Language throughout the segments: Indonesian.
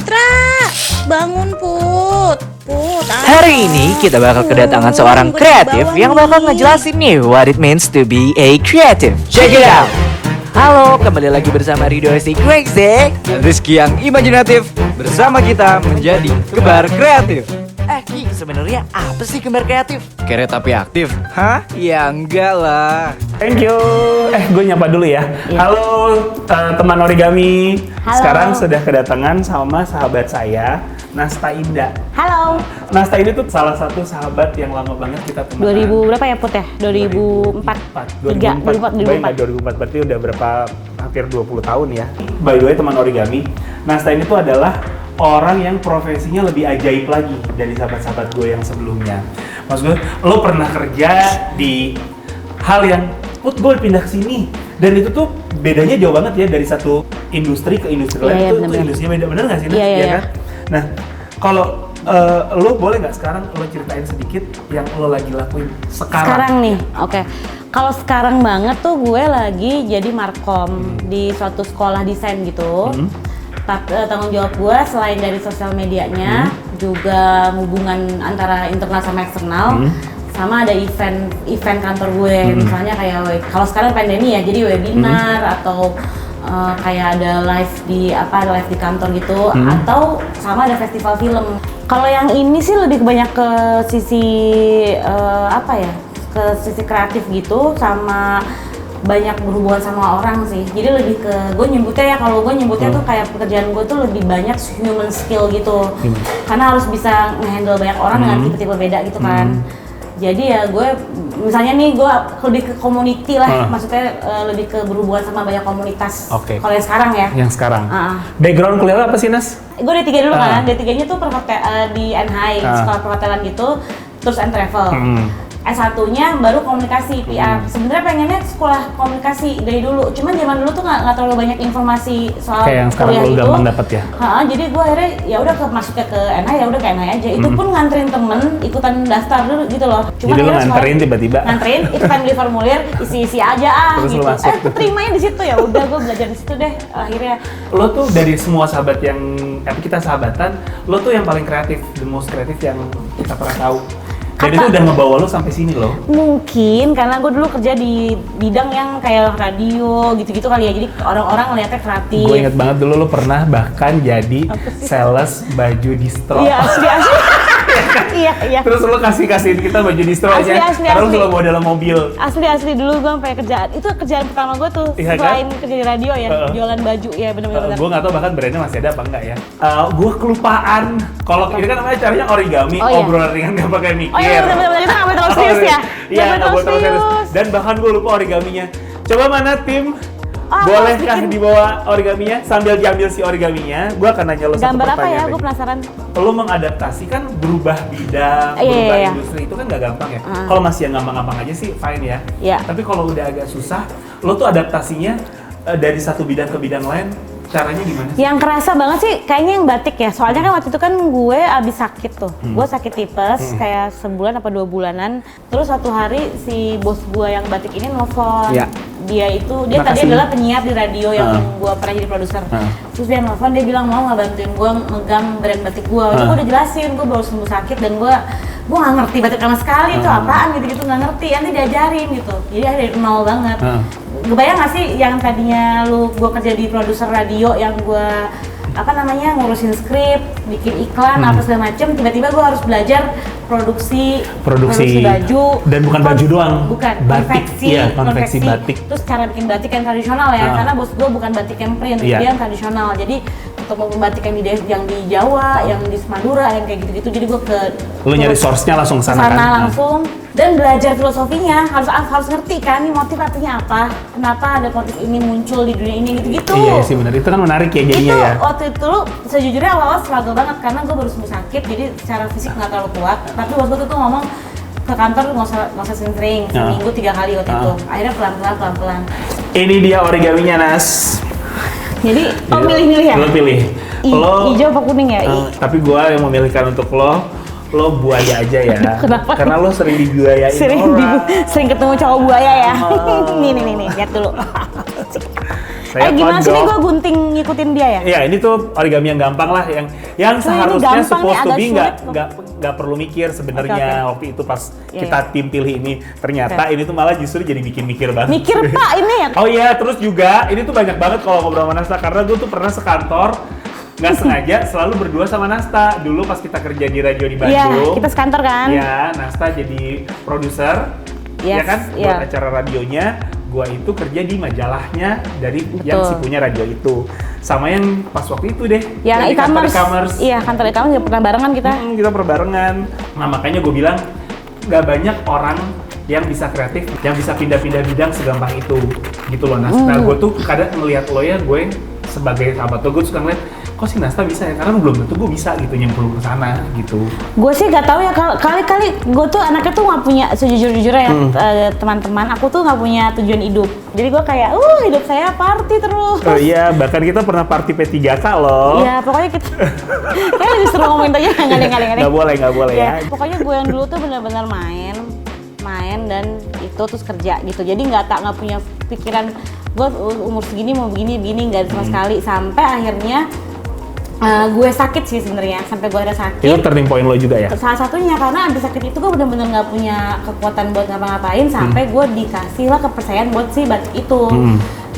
Putra, bangun Put. Put, Hari ini kita bakal kedatangan seorang kreatif yang bakal ngejelasin nih what it means to be a creative. Check it out. Halo, kembali lagi bersama Rido si Crazy, Rizky yang imajinatif. Bersama kita menjadi kembar kreatif. Ki, sebenarnya apa sih kembar kreatif? Kere tapi aktif? Hah? Ya enggak lah. Thank you. Gue nyapa dulu ya. Halo teman origami. Halo. Sekarang sudah kedatangan sama sahabat saya, Nasta Indah. Halo. Nasta ini tuh salah satu sahabat yang lama banget kita temenan. 2000 berapa ya Put ya? 2004. 2004 berarti udah berapa, hampir 20 tahun ya. By the way teman origami, Nasta ini tuh adalah orang yang profesinya lebih ajaib lagi dari sahabat-sahabat gue yang sebelumnya. Maksud gue, lo pernah kerja di hal yang, Put gue pindah ke sini, dan itu tuh bedanya jauh banget ya dari satu industri ke industri lain. Itu industrinya beda, bener nggak sih? Iya. Kan? Nah, kalau lo boleh nggak sekarang lo ceritain sedikit yang lo lagi lakuin sekarang? Sekarang nih, oke. Kalau sekarang banget tuh gue lagi jadi markom di suatu sekolah desain gitu. Tanggung jawab gue selain dari sosial medianya, juga hubungan antara internal sama eksternal, sama ada event kantor gue, misalnya kayak kalau sekarang pandemi ya, jadi webinar atau kayak ada live di kantor gitu, atau sama ada festival film. Kalau yang ini sih lebih banyak ke sisi ke sisi kreatif gitu, sama banyak berhubungan sama orang sih. Jadi lebih ke, gue nyebutnya tuh kayak pekerjaan gue tuh lebih banyak human skill gitu. Karena harus bisa nge-handle banyak orang dengan tipe-tipe beda gitu kan. Jadi ya gue, misalnya nih gue lebih ke community lah, maksudnya lebih ke berhubungan sama banyak komunitas. Oke. Kalau yang sekarang ya. Yang sekarang. Background kuliah apa sih, Nas? Gue D3 dulu kan, D3-nya tuh di NHI, sekolah perhotelan gitu, tours and travel. S1-nya baru komunikasi PR. Sebenarnya pengennya sekolah komunikasi dari dulu, cuman zaman dulu tuh nggak terlalu banyak informasi soal kayak yang sekarang kuliah lo itu. gampang dapet ya. Jadi gue akhirnya ya udah masuknya ke NHI, ya udah ke NHI aja. Itu pun nganterin temen ikutan daftar dulu gitu loh. Cuman jadi lo nganterin tiba-tiba? Nganterin, ikutan beli formulir, isi aja terus gitu. Lo masuk. Keterimanya di situ, ya udah gue belajar di situ deh akhirnya. Lo tuh dari semua sahabat yang kita sahabatan, lo tuh yang paling kreatif, the most kreatif yang kita pernah tahu. Dan itu udah ngebawa lo sampai sini loh. Mungkin karena gue dulu kerja di bidang yang kayak radio gitu-gitu kali ya. Jadi orang-orang ngeliatnya kreatif. Gue inget banget dulu lo pernah bahkan jadi sales baju distro. Iya, asli. Iya. Terus lo kasihin kita baju distro aja. Karena lo selalu bawa dalam mobil. Asli dulu gue sampai kerjaan. Itu kerjaan pertama gue tuh, selain kerja di radio ya, jualan baju ya, bener-bener. Gue nggak tahu bahkan brandnya masih ada apa enggak ya. Gue kelupaan. Kalau ini kan namanya caranya origami, obrolan ringan gak pakai mikir. Oh iya, bener-bener itu nggak boleh terlalu serius ya. Iya, nggak boleh terlalu serius. Dan bahkan gue lupa origaminya. Coba mana tim? Bolehkah dibawa origaminya sambil diambil si origaminya? Gue akan nanya lo satu gambar apa ya? pertanyaan. Gue penasaran. Lo mengadaptasi kan berubah bidang, berubah industri itu kan nggak gampang ya. Kalau masih yang gampang-gampang aja sih fine ya. Iya. Tapi kalau udah agak susah, lo tuh adaptasinya dari satu bidang ke bidang lain, caranya gimana sih? Yang kerasa banget sih kayaknya yang batik ya. Soalnya kan waktu itu kan gue abis sakit tuh. Gue sakit tipes kayak sebulan apa 2 bulanan. Terus suatu hari si bos gue yang batik ini nelfon. Dia tadi adalah penyiar di radio yang gue pernah jadi produser. Terus dia nelfon, dia bilang mau nggak bantuin gue megang brand batik gue. Itu gue udah jelasin, gue baru sembuh sakit dan gue nggak ngerti batik sama sekali itu apaan gitu nggak ngerti. Nanti diajarin gitu. Jadi dari nol banget. Kebayang nggak sih yang tadinya gue kerja di produser radio yang gue ngurusin skrip, bikin iklan apa segala macem, tiba-tiba gue harus belajar produksi baju, dan bukan baju doang, batik, konveksi batik. Terus cara bikin batik yang tradisional ya, karena bos gue bukan batik yang print, dia yang tradisional. Jadi untuk membatik yang di Jawa, yang di Madura, yang kayak gitu-gitu, jadi gue lo nyari source-nya langsung sana kan? Langsung. Dan belajar filosofinya, harus ngerti kan nih motif artinya apa, kenapa ada motif ini muncul di dunia ini gitu-gitu. Iya sih benar, itu kan menarik ya jadinya ya. Waktu itu sejujurnya awal-awal struggle banget karena gue baru sembuh sakit, jadi secara fisik nggak terlalu kuat. Tapi bos gue tuh ngomong ke kantor nggak usah sering, seminggu 3 kali waktu itu. Akhirnya pelan-pelan. Ini dia origaminya, Nas. Jadi milih-milih ya? Lo pilih. Hijau apa kuning ya? Tapi gue yang memilihkan untuk lo buaya aja ya. Kenapa? Karena lo sering dibuayain sering ketemu cowok buaya ya. Nih, lihat dulu. Saya gimana sih nih kodok. gue gunting ngikutin dia ya? Iya, ini tuh origami yang gampang lah, yang ini seharusnya gampang supposed nih, to agak be sulit. nggak perlu mikir sebenarnya. Oke. Waktu itu pas Iya, kita tim pilih ini, ternyata ini tuh malah justru jadi bikin mikir banget. Mikir Pak ini ya? Oh iya, terus juga ini tuh banyak banget kalau ngobrol sama Nasta, karena gue tuh pernah sekantor nggak sengaja selalu berdua sama Nasta. Dulu pas kita kerja di radio di Iya, Bandung. kita sekantor kan? Iya, Nasta jadi produser, ya Yes, kan, buat iya. acara radionya. Gua itu kerja di majalahnya dari yang si Betul. punya radio itu. Sama yang pas waktu itu deh. Yang dari kantor e-commerce. Iya, kantor e-commerce juga pernah barengan kita. Kita perbarengan. Nah makanya gue bilang nggak banyak orang yang bisa kreatif, yang bisa pindah-pindah bidang segampang itu, gitu loh Nas. Nah gue tuh kadang ngelihat lo ya, gue sebagai sahabat lo, gue suka ngeliat kok si Nasta bisa ya, karena belum tentu gue bisa gitu nyemplung ke sana gitu. Gue sih gak tahu ya, kali-kali gue tuh anaknya tuh nggak punya, sejujur-jujurnya ya teman-teman, aku tuh nggak punya tujuan hidup. Jadi gue kayak, hidup saya party terus. Oh iya, bahkan kita pernah party P3K loh. Iya, pokoknya kita kayak lebih seru ngomongin aja nggak Nggak boleh ya. Pokoknya gue yang dulu tuh benar-benar main dan itu terus kerja gitu. Jadi nggak punya pikiran gue umur segini mau begini nggak sama sekali, sampai akhirnya gue sakit sih sebenarnya, sampai gue ada sakit. Itu turning point lo juga ya? Salah satunya karena abis sakit itu gue benar-benar nggak punya kekuatan buat ngapa-ngapain, sampai gue dikasih lah kepercayaan buat si batik itu.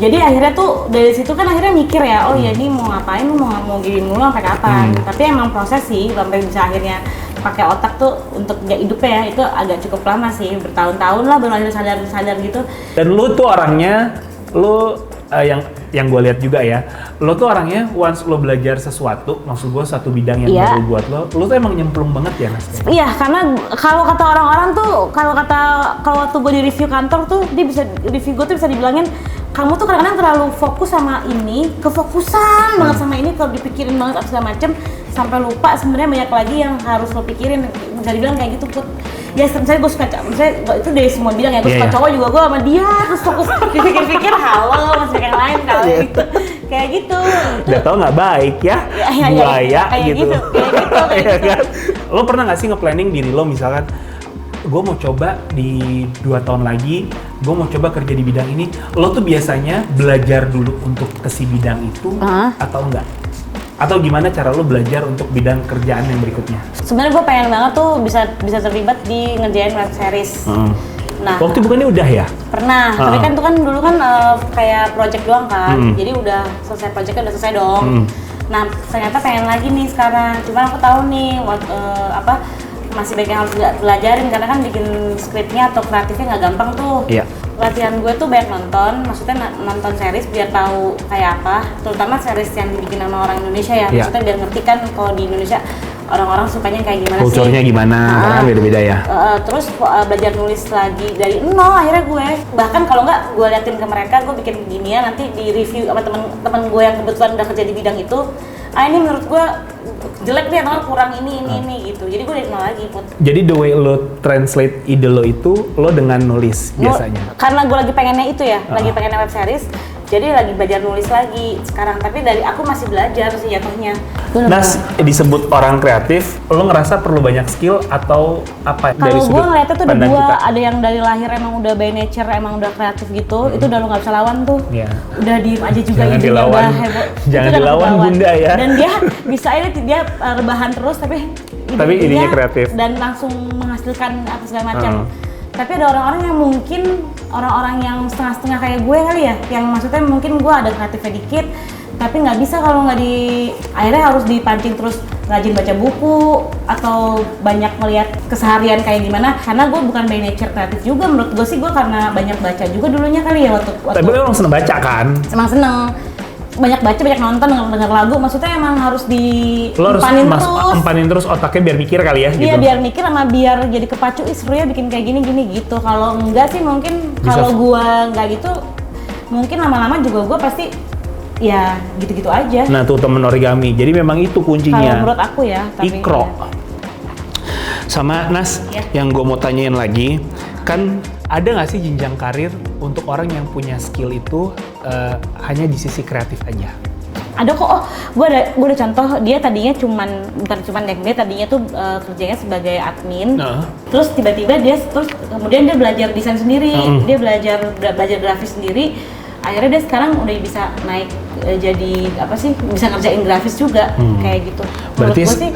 Jadi akhirnya tuh dari situ kan akhirnya mikir ya, oh ya ini mau ngapain, mau gini mulu sampai kapan. Tapi emang proses sih sampai bisa akhirnya pakai otak tuh untuk gak hidupnya ya, itu agak cukup lama sih, bertahun-tahun lah baru akhirnya sadar gitu. Dan lu tuh orangnya, yang gue lihat juga ya, lo tuh orangnya once lo belajar sesuatu, maksud gue satu bidang yang Iya. baru buat lo tuh emang nyemplung banget ya Nas? Iya, karena kalau kata orang-orang tuh, kalau waktu gue di review kantor tuh, dia bisa review gue tuh bisa dibilangin, kamu tuh kadang-kadang terlalu fokus sama ini, kefokusan banget sama ini, kalau dipikirin banget apa segala macem, sampai lupa sebenarnya banyak lagi yang harus lo pikirin. Bisa dibilang kayak gitu, Put. Ya, misalnya gue suka, misalnya itu dari semua bidang ya, gue suka cowok juga, gue sama dia terus fokus dipikir-pikir, halo masih yang lain kalau gitu, kayak gitu. Udah tau nggak baik ya, buaya kayak gitu. kayak Iya gitu. kan? Lo pernah nggak sih nge-planning diri lo, misalkan gue mau coba di 2 tahun lagi, gue mau coba kerja di bidang ini. Lo tuh biasanya belajar dulu untuk ke si bidang itu atau enggak? Atau gimana cara lo belajar untuk bidang kerjaan yang berikutnya? Sebenarnya gue pengen banget tuh bisa terlibat di ngerjain web series. Nah, waktu bukannya udah ya? pernah, tapi kan itu kan dulu kan kayak project doang kan, jadi udah selesai projectnya udah selesai dong. Nah, ternyata pengen lagi nih sekarang, cuman aku tahu nih masih banyak yang harus belajarin, karena kan bikin skripnya atau kreatifnya nggak gampang tuh. Iya. Latihan gue tuh banyak nonton, maksudnya nonton series biar tahu kayak apa, terutama series yang dibikin sama orang Indonesia ya, maksudnya biar ngerti kan kalau di Indonesia orang-orang sukanya kayak gimana sih. Kulturnya gimana, kan beda-beda ya. Terus belajar nulis lagi dari nol akhirnya gue. Bahkan kalau nggak gue liatin ke mereka, gue bikin beginian, nanti di review sama teman-teman gue yang kebetulan udah kerja di bidang itu. Ini menurut gue jelek nih atau kurang ini gitu. Jadi gue dari nol lagi, Put. Jadi the way lo translate ide lo itu, lo dengan nulis biasanya? Karena gue lagi pengennya itu ya, lagi pengennya web series. Jadi lagi belajar nulis lagi sekarang, tapi dari aku masih belajar sih jatuhnya. Nas, disebut orang kreatif, lo ngerasa perlu banyak skill atau apa dari Kalau sudut gue ngeliatnya tuh ada pandang dua, kita? ada yang dari lahir emang udah by nature, emang udah kreatif gitu, itu udah lo nggak bisa lawan tuh. Iya. Udah diem aja juga, Jangan idenya dilawan. udah heboh. Jangan Itu udah dilawan, ketahuan. Bunda ya. Dan dia bisa aja dia rebahan terus, tapi idenya kreatif. dan langsung menghasilkan apa segala macam. Tapi ada orang-orang yang mungkin orang-orang yang setengah-setengah kayak gue kali ya, yang maksudnya mungkin gue ada kreatifnya dikit, tapi nggak bisa kalau nggak akhirnya harus dipancing terus rajin baca buku atau banyak melihat keseharian kayak gimana. Karena gue bukan by nature kreatif juga, menurut gue sih gue karena banyak baca juga dulunya kali ya waktu Tapi lo emang seneng baca kan? emang seneng banyak baca, banyak nonton, denger lagu, maksudnya emang harus Lo harus terus. empanin terus otaknya biar mikir kali ya Iya, gitu? biar mikir sama biar jadi kepacu, seru ya bikin kayak gini gitu. Kalau enggak sih mungkin, kalau gua enggak gitu, mungkin lama-lama juga gua pasti ya gitu-gitu aja. Nah tuh temen origami, jadi memang itu kuncinya. Kalau menurut aku ya, tapi Ikro. ya. Sama Nas, yang gue mau tanyain lagi, kan ada nggak sih jenjang karir untuk orang yang punya skill itu hanya di sisi kreatif aja? Ada kok, gue ada contoh, dia tadinya bukan cuman dia tadinya tuh kerjanya sebagai admin, terus tiba-tiba kemudian dia belajar desain sendiri, dia belajar grafis sendiri, akhirnya dia sekarang udah bisa naik jadi apa sih, bisa ngerjain grafis juga kayak gitu. Berarti Menurut gue sih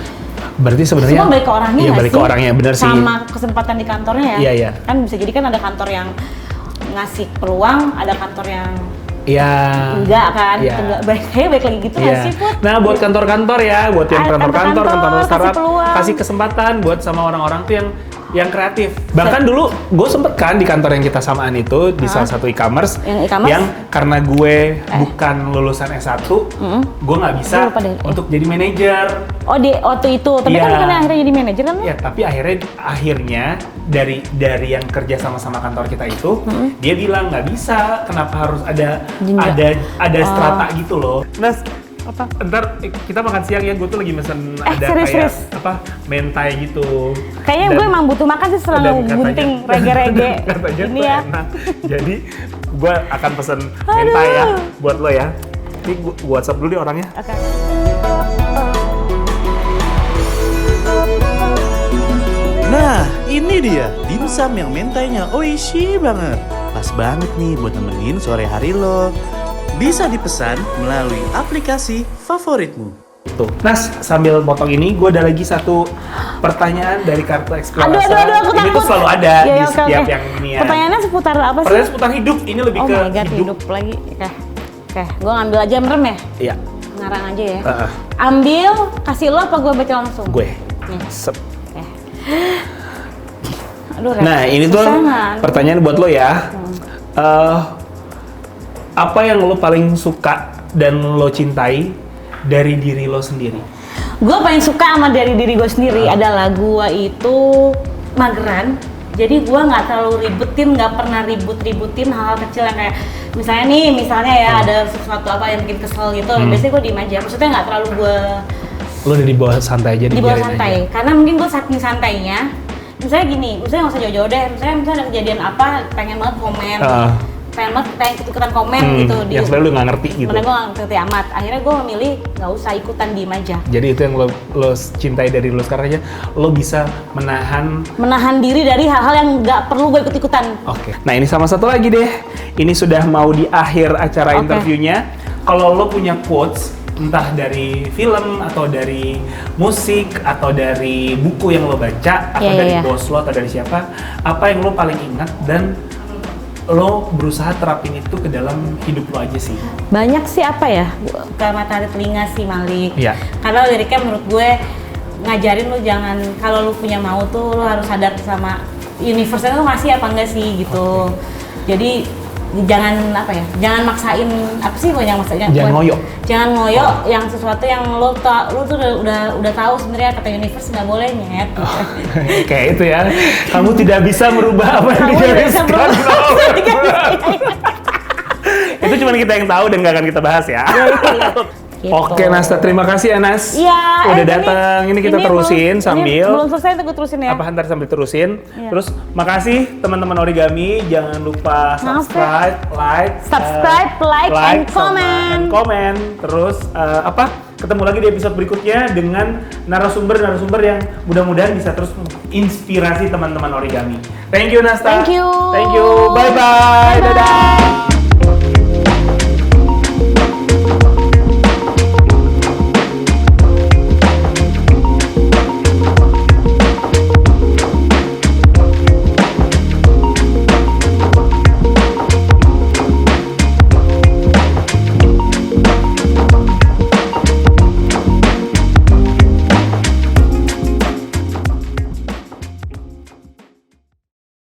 Berarti sebenarnya semua balik ke orangnya iya, nggak balik sih? ke orangnya, bener sih. Sama kesempatan di kantornya ya. Iya, iya. Kan bisa jadi kan ada kantor yang ngasih peluang, ada kantor yang Iya. enggak kan, Iya. gitu enggak baik, kayak baik lagi gitu nggak Iya. sih Put? Nah, buat kantor-kantor ya, buat yang kantor-kantor, kantor kasih startup, peluang. kasih kesempatan buat sama orang-orang tuh yang kreatif. Bahkan dulu gue sempet kan di kantor yang kita samaan itu di salah satu e-commerce, Yang e-commerce? yang karena gue bukan lulusan S1, gue nggak bisa Gue lupa deh. untuk jadi manajer. Oh di waktu itu, tapi Iya. kan bukan akhirnya jadi manajer kan? Ya, tapi akhirnya dari yang kerja sama kantor kita itu, dia bilang nggak bisa, kenapa harus ada Jenjang. ada strata gitu loh. Nah, apa? Ntar kita makan siang ya, gue tuh lagi mesen ada serius? kayak apa mentai gitu. Kayaknya Dan- gue emang butuh makan sih dan selalu gunting rege-rege katanya ini tuh ya. enak. Jadi gue akan pesen mentai ya buat lo ya. Ini gue WhatsApp dulu deh orangnya. Oke. Nah, ini dia dimsum yang mentainya oishi banget. Pas banget nih buat nemenin sore hari lo. Bisa dipesan melalui aplikasi favoritmu. Tuh. Nah, sambil potong ini, gue ada lagi satu pertanyaan dari kartu eksplorasi. Aduh, aku Ini tuh takut. selalu ada Iya, di iya, oke, setiap oke. yang ini ya. Pertanyaannya seputar apa sih? Pertanyaan seputar hidup, ini lebih Oh ke my god, hidup lagi. Oke, gue ngambil aja merem ya? Iya, Ngarang aja ya. Heeh. Ambil, kasih lo apa gue baca langsung? gue. Nih. Sep. Aduh, Nah, ini tuh susah kan? pertanyaan buat lo ya. Apa yang lo paling suka dan lo cintai dari diri lo sendiri? Gue paling suka sama dari diri gue sendiri adalah gue itu mageran. Jadi gue nggak terlalu nggak pernah ribut-ributin hal-hal kecil yang kayak misalnya ya ada sesuatu apa yang bikin kesel gitu. Biasanya gue diem aja. Maksudnya nggak terlalu gue Lo udah dibawa santai aja, di bawah dibiarin santai. aja. Karena mungkin gue saking santainya. Misalnya gini, misalnya nggak usah jauh-jauh deh. Misalnya ada kejadian apa, pengen banget komen. pengen ikut-ikutan komen gitu yang sebenarnya lu nggak ngerti gitu. Sebenarnya gue nggak ngerti amat. Akhirnya gue memilih nggak usah ikutan, diem aja. Jadi itu yang lo cintai dari lo sekarang aja, lo bisa menahan Diri dari hal-hal yang nggak perlu gue ikut-ikutan. Oke. Nah ini sama satu lagi deh. Ini sudah mau di akhir acara Oke. interviewnya. Kalau lo punya quotes, entah dari film atau dari musik atau dari buku yang lo baca atau dari bos lo atau dari siapa, apa yang lo paling ingat dan lo berusaha terapin itu ke dalam hidup lo aja sih? Banyak sih apa ya, ke mata ada telinga sih Malik. Iya. Karena liriknya menurut gue ngajarin lo jangan, kalau lo punya mau tuh lo harus sadar sama universe itu ngasih apa enggak sih gitu. Jadi jangan jangan maksain apa sih, jangan maksain, Jangan ngoyo. Jangan ngoyo yang sesuatu yang lo tuh udah tahu sebenarnya kata universe nggak boleh nyet. Kayak itu ya. Kamu tidak bisa merubah apa yang Kamu tidak bisa digariskan. merubah. Itu cuma kita yang tahu dan nggak akan kita bahas ya. Gitu. Oke Nasta, terima kasih ya Nas. Iya. Udah datang. Ini kita terusin sambil. Belum selesai, gue terusin ya. Apa ntar sambil terusin. Iya. Terus makasih teman-teman origami. Jangan lupa subscribe, like, and sama comment. comment. Terus ketemu lagi di episode berikutnya dengan narasumber yang mudah-mudahan bisa terus inspirasi teman-teman origami. Thank you Nasta. Thank you. Thank you. Bye bye. Dadah.